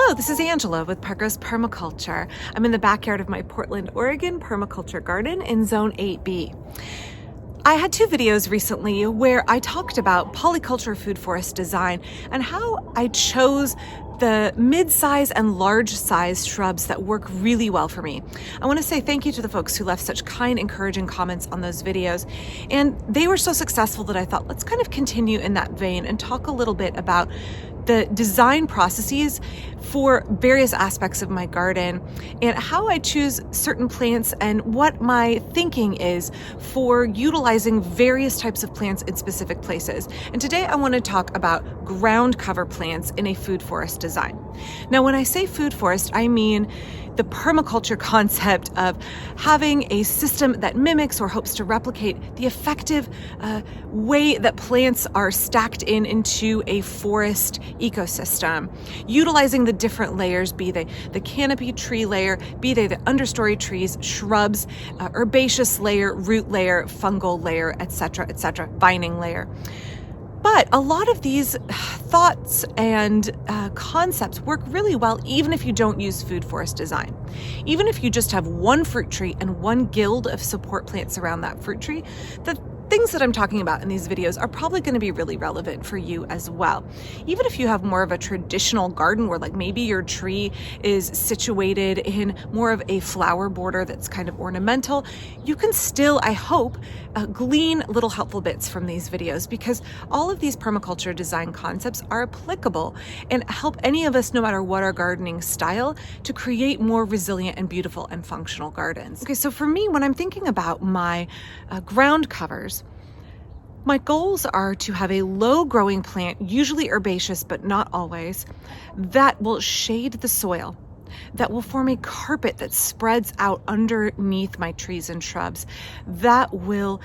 Hello, this is Angela with Parker's Permaculture. I'm in the backyard of my Portland, Oregon permaculture garden in Zone 8B. I had two videos recently where I talked about polyculture food forest design and how I chose the mid-size and large-size shrubs that work really well for me. I want to say thank you to the folks who left such kind, encouraging comments on those videos. And they were so successful that I thought, let's kind of continue in that vein and talk a little bit about the design processes for various aspects of my garden and how I choose certain plants and what my thinking is for utilizing various types of plants in specific places. And today I want to talk about ground cover plants in a food forest design. Now, when I say food forest, I mean the permaculture concept of having a system that mimics or hopes to replicate the effective way that plants are stacked into a forest ecosystem, utilizing the different layers, be they the canopy tree layer, be they the understory trees, shrubs, herbaceous layer, root layer, fungal layer, etc., vining layer. But a lot of these thoughts and concepts work really well even if you don't use food forest design. Even if you just have one fruit tree and one guild of support plants around that fruit tree, the things that I'm talking about in these videos are probably going to be really relevant for you as well. Even if you have more of a traditional garden where like maybe your tree is situated in more of a flower border that's kind of ornamental, you can still, I hope, glean little helpful bits from these videos because all of these permaculture design concepts are applicable and help any of us, no matter what our gardening style, to create more resilient and beautiful and functional gardens. Okay, so for me, when I'm thinking about my ground covers, my goals are to have a low growing plant, usually herbaceous, but not always, that will shade the soil, that will form a carpet that spreads out underneath my trees and shrubs, that will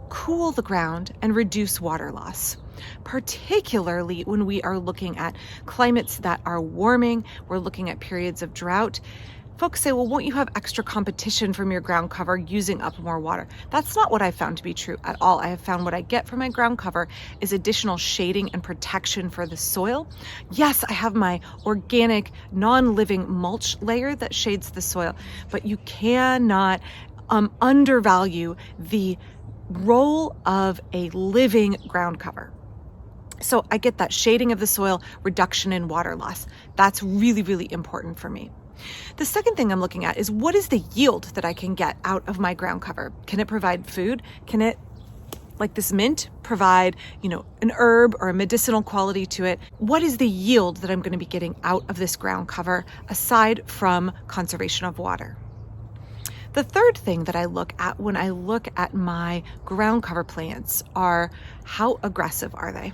cool the ground and reduce water loss. Particularly when we are looking at climates that are warming, we're looking at periods of drought. Folks say, well, won't you have extra competition from your ground cover using up more water? That's not what I've found to be true at all. I have found what I get from my ground cover is additional shading and protection for the soil. Yes, I have my organic, non-living mulch layer that shades the soil, but you cannot undervalue the role of a living ground cover. So I get that shading of the soil, reduction in water loss. That's really, really important for me. The second thing I'm looking at is what is the yield that I can get out of my ground cover? Can it provide food? Can it, like this mint, provide, an herb or a medicinal quality to it? What is the yield that I'm going to be getting out of this ground cover aside from conservation of water? The third thing that I look at when I look at my ground cover plants are how aggressive are they?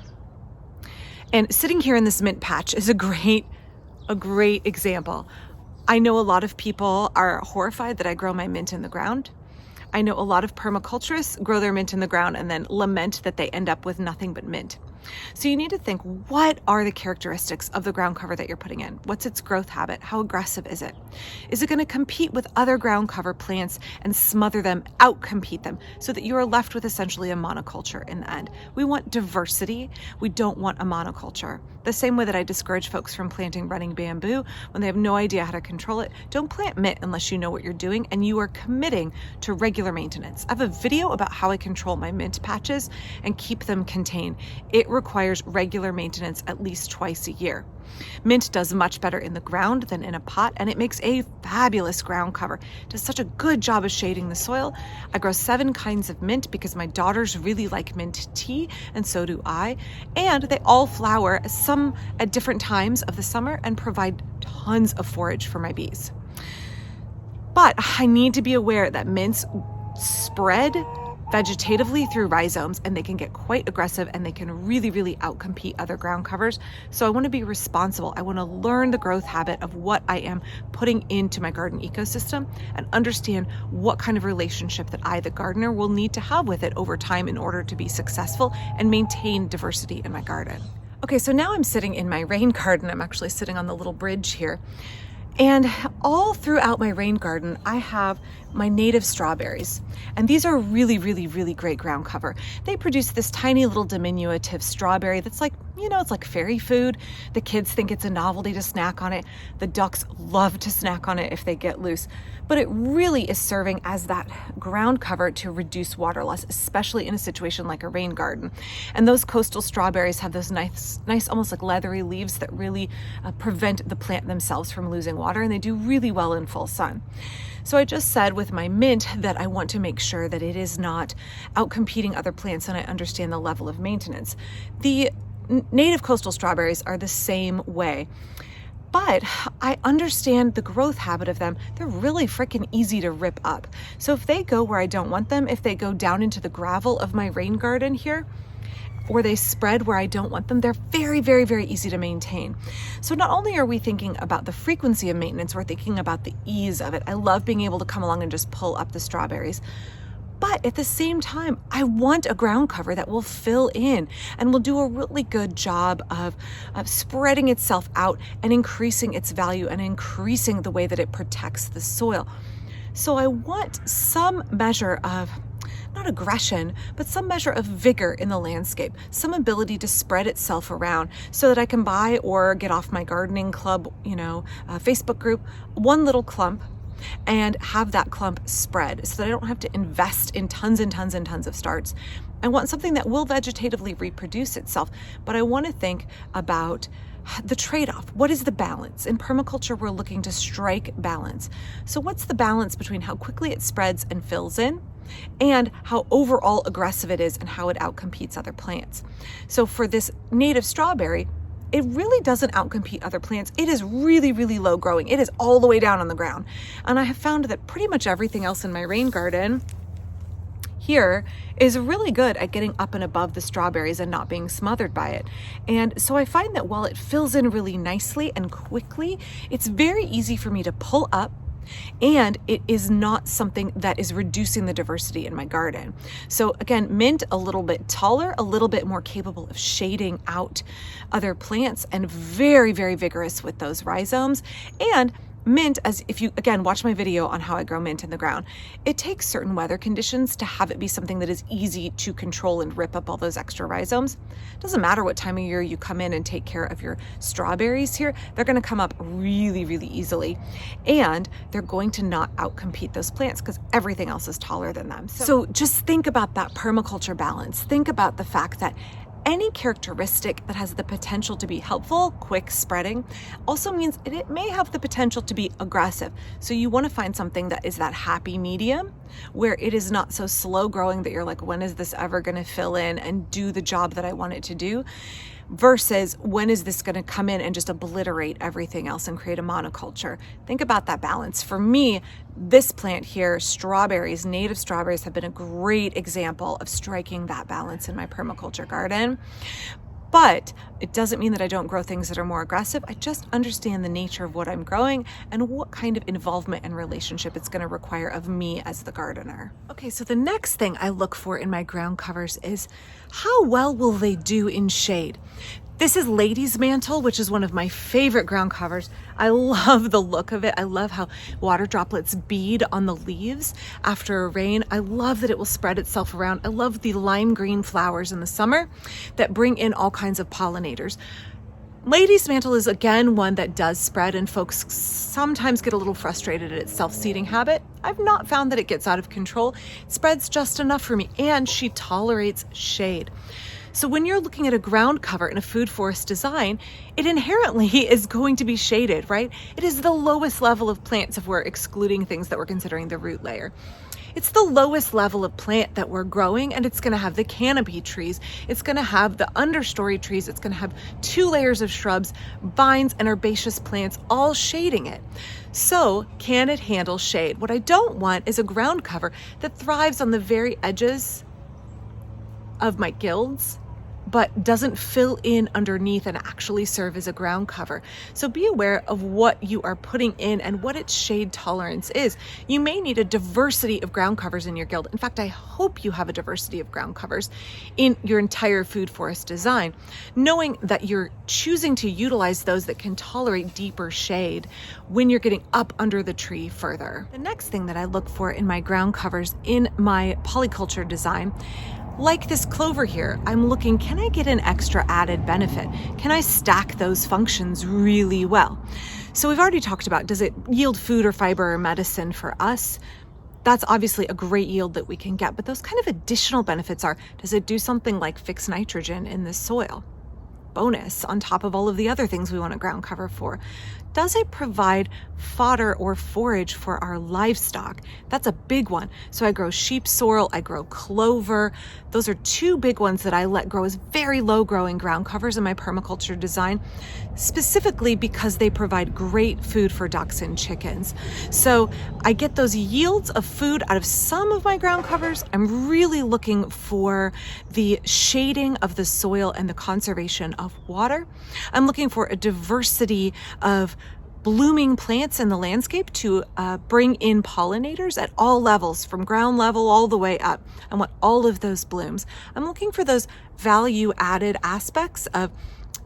And sitting here in this mint patch is a great example. I know a lot of people are horrified that I grow my mint in the ground. I know a lot of permaculturists grow their mint in the ground and then lament that they end up with nothing but mint. So you need to think, what are the characteristics of the ground cover that you're putting in? What's its growth habit? How aggressive is it? Is it going to compete with other ground cover plants and smother them, outcompete them, so that you are left with essentially a monoculture in the end? We want diversity. We don't want a monoculture. The same way that I discourage folks from planting running bamboo when they have no idea how to control it. Don't plant mint unless you know what you're doing and you are committing to regular maintenance. I have a video about how I control my mint patches and keep them contained. It requires regular maintenance at least twice a year. Mint does much better in the ground than in a pot, and it makes a fabulous ground cover. It does such a good job of shading the soil. I grow 7 kinds of mint because my daughters really like mint tea, and so do I. And they all flower, some at different times of the summer, and provide tons of forage for my bees. But I need to be aware that mints spread vegetatively through rhizomes, and they can get quite aggressive and they can really, really outcompete other ground covers. So I want to be responsible. I want to learn the growth habit of what I am putting into my garden ecosystem and understand what kind of relationship that I, the gardener, will need to have with it over time in order to be successful and maintain diversity in my garden. Okay, so now I'm sitting in my rain garden. I'm actually sitting on the little bridge here. And all throughout my rain garden, I have my native strawberries. And these are really, really, really great ground cover. They produce this tiny little diminutive strawberry that's like, it's like fairy food. The kids think it's a novelty to snack on it. The ducks love to snack on it if they get loose. But it really is serving as that ground cover to reduce water loss, especially in a situation like a rain garden. And those coastal strawberries have those nice, almost like leathery leaves that really prevent the plant themselves from losing water, and they do really well in full sun. So I just said with my mint that I want to make sure that it is not outcompeting other plants, and I understand the level of maintenance. The native coastal strawberries are the same way. But I understand the growth habit of them. They're really freaking easy to rip up. So if they go where I don't want them, if they go down into the gravel of my rain garden here, or they spread where I don't want them, they're very, very, very easy to maintain. So not only are we thinking about the frequency of maintenance, we're thinking about the ease of it. I love being able to come along and just pull up the strawberries. But at the same time, I want a ground cover that will fill in and will do a really good job of spreading itself out and increasing its value and increasing the way that it protects the soil. So I want some measure of, not aggression, but some measure of vigor in the landscape, some ability to spread itself around so that I can buy or get off my gardening club, Facebook group, one little clump, and have that clump spread so that I don't have to invest in tons and tons and tons of starts. I want something that will vegetatively reproduce itself, but I want to think about the trade-off. What is the balance? In permaculture, we're looking to strike balance. So what's the balance between how quickly it spreads and fills in and how overall aggressive it is and how it outcompetes other plants? So for this native strawberry, it really doesn't outcompete other plants. It is really, really low growing. It is all the way down on the ground. And I have found that pretty much everything else in my rain garden here is really good at getting up and above the strawberries and not being smothered by it. And so I find that while it fills in really nicely and quickly, it's very easy for me to pull up, and it is not something that is reducing the diversity in my garden. So again, mint a little bit taller, a little bit more capable of shading out other plants, and very, very vigorous with those rhizomes. And mint, as if you, again, watch my video on how I grow mint in the ground, it takes certain weather conditions to have it be something that is easy to control and rip up all those extra rhizomes. Doesn't matter what time of year you come in and take care of your strawberries here, they're going to come up really, really easily. And they're going to not outcompete those plants because everything else is taller than them. So just think about that permaculture balance. Think about the fact that any characteristic that has the potential to be helpful, quick spreading, also means it may have the potential to be aggressive. So you want to find something that is that happy medium where it is not so slow growing that you're like, when is this ever going to fill in and do the job that I want it to do? Versus when is this going to come in and just obliterate everything else and create a monoculture? Think about that balance. For me, this plant here, strawberries, native strawberries, have been a great example of striking that balance in my permaculture garden. But it doesn't mean that I don't grow things that are more aggressive. I just understand the nature of what I'm growing and what kind of involvement and relationship it's going to require of me as the gardener. Okay, so the next thing I look for in my ground covers is how well will they do in shade? This is Lady's Mantle, which is one of my favorite ground covers. I love the look of it. I love how water droplets bead on the leaves after a rain. I love that it will spread itself around. I love the lime green flowers in the summer that bring in all kinds of pollinators. Lady's Mantle is again one that does spread, and folks sometimes get a little frustrated at its self-seeding habit. I've not found that it gets out of control. It spreads just enough for me, and she tolerates shade. So when you're looking at a ground cover in a food forest design, it inherently is going to be shaded, right? It is the lowest level of plants if we're excluding things that we're considering the root layer. It's the lowest level of plant that we're growing, and it's going to have the canopy trees. It's going to have the understory trees. It's going to have 2 layers of shrubs, vines, and herbaceous plants all shading it. So can it handle shade? What I don't want is a ground cover that thrives on the very edges of my guilds, but doesn't fill in underneath and actually serve as a ground cover. So be aware of what you are putting in and what its shade tolerance is. You may need a diversity of ground covers in your guild. In fact, I hope you have a diversity of ground covers in your entire food forest design, knowing that you're choosing to utilize those that can tolerate deeper shade when you're getting up under the tree further. The next thing that I look for in my ground covers in my polyculture design, like this clover here, I'm looking, can I get an extra added benefit? Can I stack those functions really well? So we've already talked about, does it yield food or fiber or medicine for us? That's obviously a great yield that we can get, but those kind of additional benefits are, does it do something like fix nitrogen in the soil? Bonus on top of all of the other things we want a ground cover for. Does it provide fodder or forage for our livestock? That's a big one. So I grow sheep sorrel, I grow clover. Those are two big ones that I let grow as very low growing ground covers in my permaculture design, specifically because they provide great food for ducks and chickens. So I get those yields of food out of some of my ground covers. I'm really looking for the shading of the soil and the conservation of water. I'm looking for a diversity of blooming plants in the landscape to bring in pollinators at all levels, from ground level all the way up. I want all of those blooms. I'm looking for those value added aspects of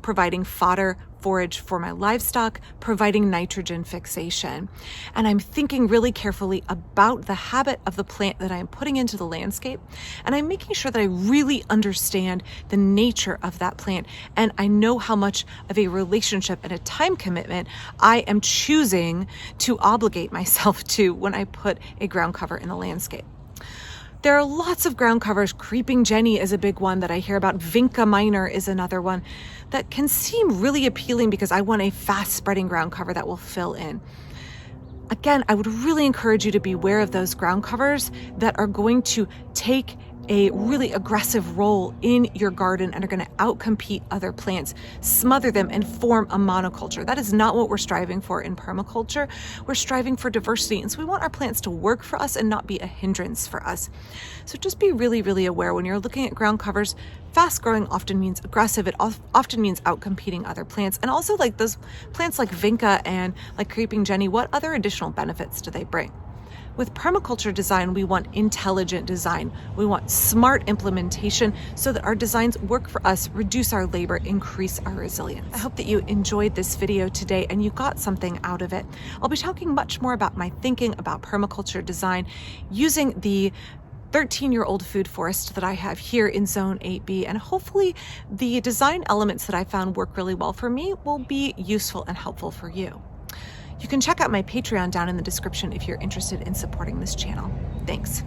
providing fodder, forage for my livestock, providing nitrogen fixation. And I'm thinking really carefully about the habit of the plant that I'm putting into the landscape. And I'm making sure that I really understand the nature of that plant. And I know how much of a relationship and a time commitment I am choosing to obligate myself to when I put a ground cover in the landscape. There are lots of ground covers. Creeping Jenny is a big one that I hear about. Vinca minor is another one that can seem really appealing because I want a fast spreading ground cover that will fill in. Again, I would really encourage you to be aware of those ground covers that are going to take a really aggressive role in your garden and are going to outcompete other plants, smother them, and form a monoculture. That is not what we're striving for in permaculture. We're striving for diversity, and so we want our plants to work for us and not be a hindrance for us. So just be really, really aware when you're looking at ground covers. Fast growing often means aggressive. It often means outcompeting other plants. And also, like those plants like Vinca and like Creeping Jenny, what other additional benefits do they bring? With permaculture design, we want intelligent design. We want smart implementation so that our designs work for us, reduce our labor, increase our resilience. I hope that you enjoyed this video today and you got something out of it. I'll be talking much more about my thinking about permaculture design using the 13-year-old food forest that I have here in Zone 8B, and hopefully the design elements that I found work really well for me will be useful and helpful for you. You can check out my Patreon down in the description if you're interested in supporting this channel. Thanks.